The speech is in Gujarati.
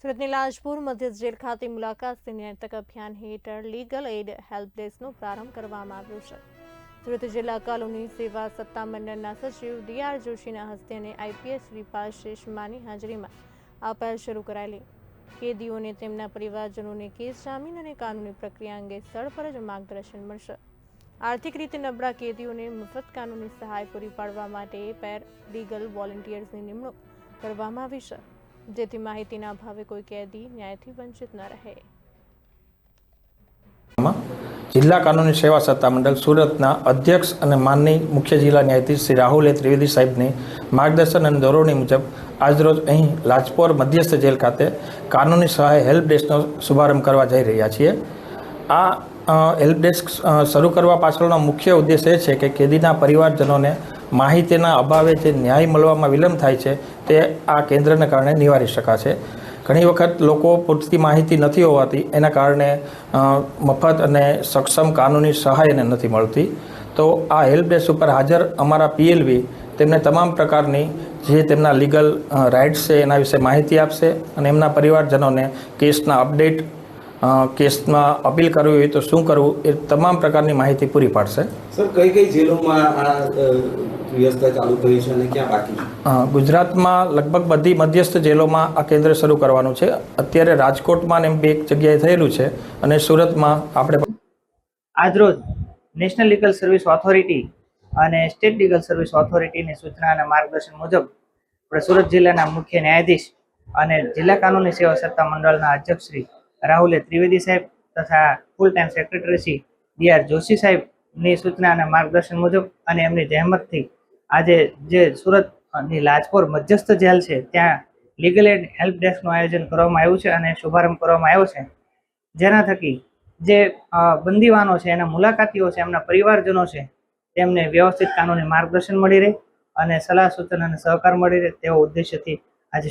સુરતની લાજપુર મધ્ય જેલ ખાતે મુલાકાત નિયંત્રક અભિયાન હેઠળ લીગલ એડ હેલ્પ ડેસ્કનો પ્રારંભ કરવામાં આવ્યો છે। સુરત જિલ્લા કાનૂની સેવા સત્તામંડળના સચિવ ડીઆર જોશીના હસ્તે અને આઈપીએસ શ્રીપાલ શેષમાની હાજરીમાં આ પહેલ શરૂ કરાયેલી। કેદીઓને તેમના પરિવારજનોને કેસ જામીન અને કાનૂની પ્રક્રિયા અંગે સ્થળ પર જ માર્ગદર્શન મળશે। આર્થિક રીતે નબળા કેદીઓને મફત કાનૂની સહાય પૂરી પાડવા માટે પેર લીગલ વોલેન્ટિયર્સની નિમણૂક કરવામાં આવી છે, જેથી માહિતીના અભાવે કોઈ કેદી ન્યાયથી વંચિત ન રહે। જિલ્લા કાનૂની સેવા સત્તામંડળ સુરતના અધ્યક્ષ અને માનનીય મુખ્ય જિલ્લા ન્યાયાધીશ શ્રી રાહુલ ત્રિવેદી સાહેબની માર્ગદર્શન અને દોરવણી મુજબ આજરોજ અહીં લાજપોર મધ્યસ્થ જેલ ખાતે કાનૂની સહાય હેલ્પ ડેસ્કનો શુભારંભ કરવા જઈ રહ્યા છીએ। આ હેલ્પ ડેસ્ક શરૂ કરવા પાછળનો મુખ્ય ઉદ્દેશ એ છે કે કેદીના પરિવારજનોને માહિતીના અભાવે જે ન્યાય મળવામાં વિલંબ થાય છે તે આ કેન્દ્રને કારણે નિવારી શકાશે। ઘણી વખત લોકો પૂરતી માહિતી નથી હોવાથી એના કારણે મફત અને સક્ષમ કાનૂની સહાય એને નથી મળતી। તો આ હેલ્પ ડેસ્ક ઉપર હાજર અમારા પીએલવી તેમને તમામ પ્રકારની જે તેમના લીગલ રાઇટ્સ છે એના વિશે માહિતી આપશે અને એમના પરિવારજનોને કેસના અપડેટ, કેસમાં અપીલ કરવી હોય તો શું કરવું એ તમામ પ્રકારની માહિતી પૂરી પાડશે। સર, કઈ કઈ જેલોમાં આ વ્યવસ્થા ચાલુ થઈ છે અને ક્યાં બાકી છે? ગુજરાતમાં લગભગ બધી મધ્યસ્થ જેલોમાં આ કેન્દ્ર શરૂ કરવાનું છે। અત્યારે રાજકોટમાં એમ એક જગ્યાએ થયેલું છે અને સુરતમાં આપણે આજરોજ નેશનલ લીગલ સર્વિસ ઓથોરિટી અને સ્ટેટ લીગલ સર્વિસ ઓથોરિટીની સૂચના અને માર્ગદર્શન મુજબ આપણે સુરત જિલ્લાના મુખ્ય ન્યાયાધીશ અને જિલ્લા કાનૂની સેવા સત્તા મંડળના અધ્યક્ષ શ્રી રાહુલ ત્રિવેદી સાહેબ તથા full time secretary Shri DR Joshi સાહેબની સૂચના અને માર્ગદર્શન મુજબ અને એમની જહેમતથી આજે જે સુરતની લાજપોર મધ્યસ્થ જેલ છે ત્યાં લીગલ એડ હેલ્પ ડેસ્કનું આયોજન કરવામાં આવ્યું છે અને શુભારંભ કરવામાં આવ્યો છે, જેના થકી જે બંદીવાનો છે, એના મુલાકાતીઓ છે, એમના પરિવારજનો છે, તેમને વ્યવસ્થિત કાનૂની માર્ગદર્શન મળી રહે અને સલાહ સૂચન અને સહકાર મળી રહે તેવો ઉદ્દેશ્યથી આજે